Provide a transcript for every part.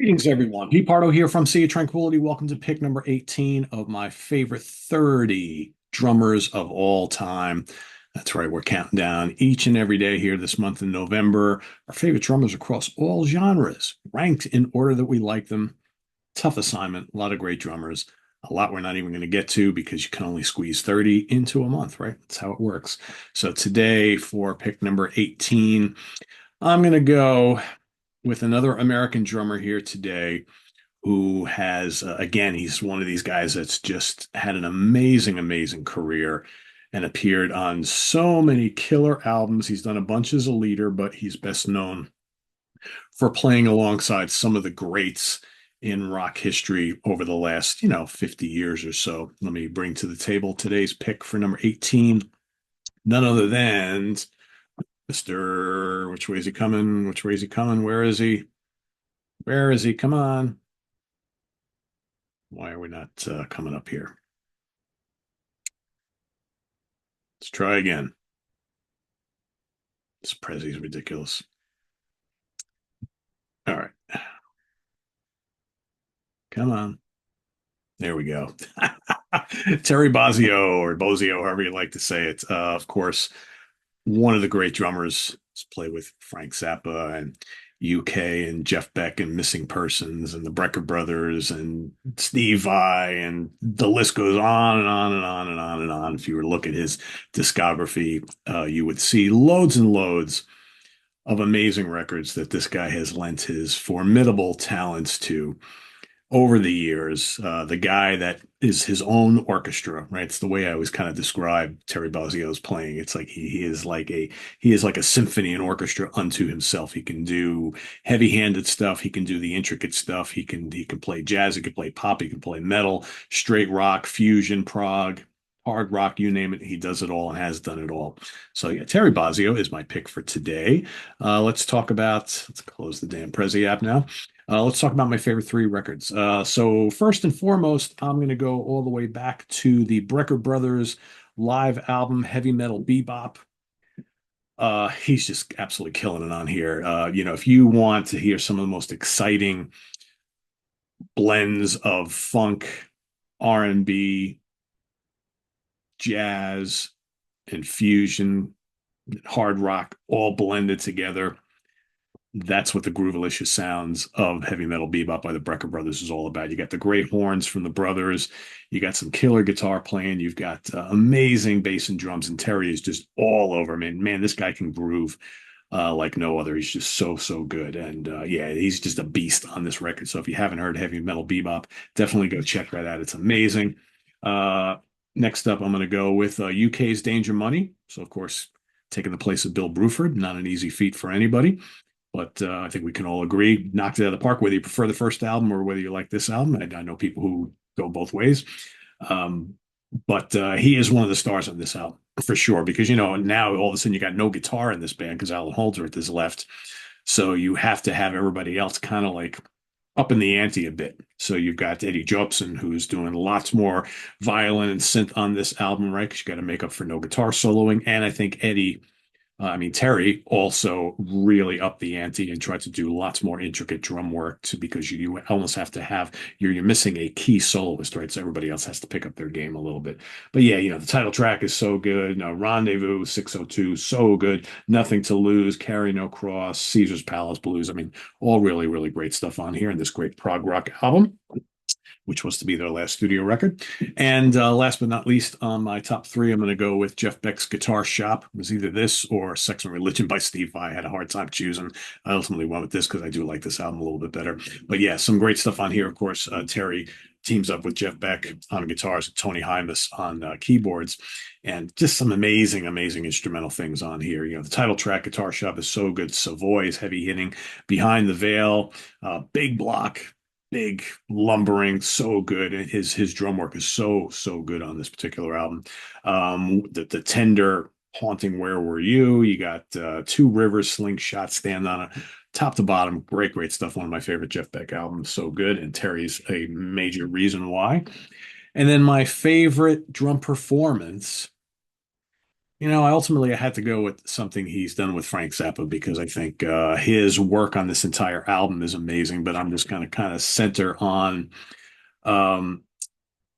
Greetings, everyone. Pete Pardo here from Sea of Tranquility. Welcome to pick number 18 of my favorite 30 drummers of all time. That's right, we're counting down each and every day here this month in November. Our favorite drummers across all genres, ranked in order that we like them. Tough assignment, a lot of great drummers. A lot we're not even going to get to because you can only squeeze 30 into a month, right? That's how it works. So today for pick number 18, I'm going to go with another American drummer here today who has, again, he's one of these guys that's just had an amazing, amazing career and appeared on so many killer albums. He's done a bunch as a leader, but he's best known for playing alongside some of the greats in rock history over the last, 50 years or so. Let me bring to the table today's pick for number 18, none other than Mr. Which way is he coming? Which way is he coming? Where is he? Where is he? Come on. Why are we not coming up here? Let's try again. This Prezzy's ridiculous. All right. Come on. There we go. Terry Bozzio or Bozzio, however you like to say it. Of course, one of the great drummers. Play with Frank Zappa and UK and Jeff Beck and Missing Persons and the Brecker Brothers and Steve Vai, and the list goes on and on and on and on and on. If you were to look at his discography, you would see loads and loads of amazing records that this guy has lent his formidable talents to over the years. The guy that is his own orchestra, right? It's the way I always kind of describe Terry Bozzio's playing. It's like he is like a symphony and orchestra unto himself. He can do heavy-handed stuff. He can do the intricate stuff. He can play jazz. He can play pop. He can play metal, straight rock, fusion, prog, hard rock, you name it. He does it all and has done it all. So yeah, Terry Bozzio is my pick for today. Let's close the damn Prezi app now. Let's talk about my favorite three records. So first and foremost, I'm going to go all the way back to the Brecker Brothers live album, Heavy Metal Bebop. He's just absolutely killing it on here. If you want to hear some of the most exciting blends of funk, R&B, jazz, and fusion, hard rock, all blended together, that's what the groovalicious sounds of Heavy Metal Bebop by the Brecker Brothers is all about. You got the great horns from the brothers, you got some killer guitar playing, you've got amazing bass and drums, and Terry is just all over. Man, this guy can groove like no other. He's just so good, and yeah, he's just a beast on this record. So if you haven't heard Heavy Metal Bebop, definitely go check that out. It's amazing. Uh, Next up, I'm going to go with UK's Danger Money. So of course, taking the place of Bill Bruford, not an easy feat for anybody. But I think we can all agree, knocked it out of the park, whether you prefer the first album or whether you like this album. I know people who go both ways. Um, but he is one of the stars on this album for sure, because, now all of a sudden you got no guitar in this band because Alan Holdsworth is left. So you have to have everybody else kind of like up in the ante a bit. So you've got Eddie Jobson, who's doing lots more violin and synth on this album, right? Because you got to make up for no guitar soloing. And I think Terry also really upped the ante and tried to do lots more intricate drum work because you almost have to have you're missing a key soloist, right? So everybody else has to pick up their game a little bit. But yeah, the title track is so good. No, Rendezvous 602, so good. Nothing to Lose, Carry No Cross, Caesar's Palace Blues. All really, really great stuff on here in this great prog rock album, which was to be their last studio record. And last but not least, on my top three, I'm going to go with Jeff Beck's Guitar Shop. It was either this or Sex and Religion by Steve Vai. I had a hard time choosing. I ultimately went with this because I do like this album a little bit better. But yeah, some great stuff on here. Of course, Terry teams up with Jeff Beck on guitars and Tony Hymas on keyboards, and just some amazing, amazing instrumental things on here. The title track, Guitar Shop, is so good. Savoy is heavy hitting. Behind the Veil, Big Block, big, lumbering, so good. His drum work is so good on this particular album. The tender, haunting, Where Were You? You got Two Rivers, Slingshot, Stand on It, top to bottom, great stuff. One of my favorite Jeff Beck albums, so good, and Terry's a major reason why. And then my favorite drum performance I had to go with something he's done with Frank Zappa because I think his work on this entire album is amazing. But I'm just kind of center on um,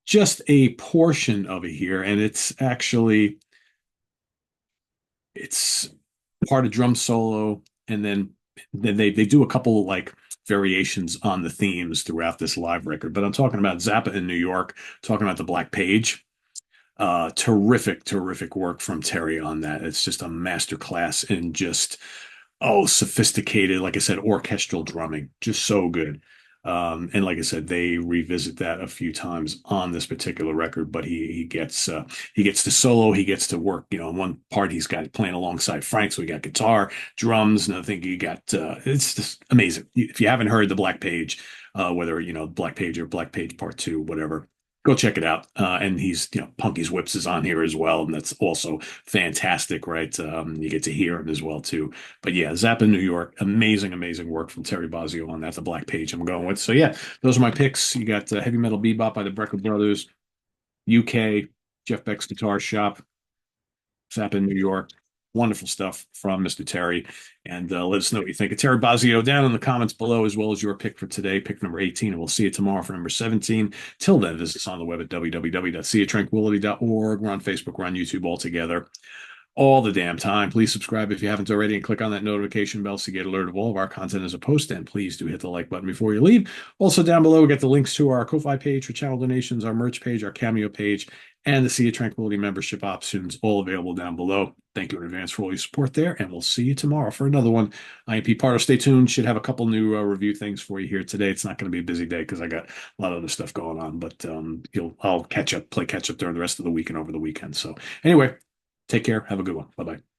just a portion of it here, and it's part of drum solo, and then they do a couple like variations on the themes throughout this live record. But I'm talking about Zappa in New York, talking about the Black Page. Terrific, terrific work from Terry on that. It's just a master class in just sophisticated, like I said, orchestral drumming, just so good. And like I said, they revisit that a few times on this particular record, but he gets to solo, he gets to work. In one part he's got playing alongside Frank, so we got guitar, drums, and I think you got it's just amazing. If you haven't heard the Black Page, whether Black Page or Black Page Part Two, whatever, go check it out. And Punky's Whips is on here as well, and that's also fantastic, right? You get to hear him as well too. But yeah, Zappa New York, amazing, amazing work from Terry Bozzio on that. The Black Page I'm going with. So yeah, those are my picks. You got Heavy Metal Bebop by the Brecker Brothers, UK, Jeff Beck's Guitar Shop, Zappa New York. Wonderful stuff from Mr. Terry. And let us know what you think of Terry Bozzio down in the comments below, as well as your pick for today, pick number 18. And we'll see you tomorrow for number 17. Till then, visit us on the web at www.seatranquility.org. We're on Facebook, we're on YouTube all together all the damn time. Please subscribe if you haven't already and click on that notification bell so you get alerted of all of our content as a post. And please do hit the like button before you leave. Also, down below, we get the links to our Ko-Fi page for channel donations, our merch page, our Cameo page, and the Sea of Tranquility membership options, all available down below. Thank you in advance for all your support there, and we'll see you tomorrow for another one. I am Pete Pardo. Stay tuned. Should have a couple new review things for you here today. It's not going to be a busy day because I got a lot of other stuff going on, but I'll play catch up during the rest of the week and over the weekend. So anyway, take care. Have a good one. Bye bye.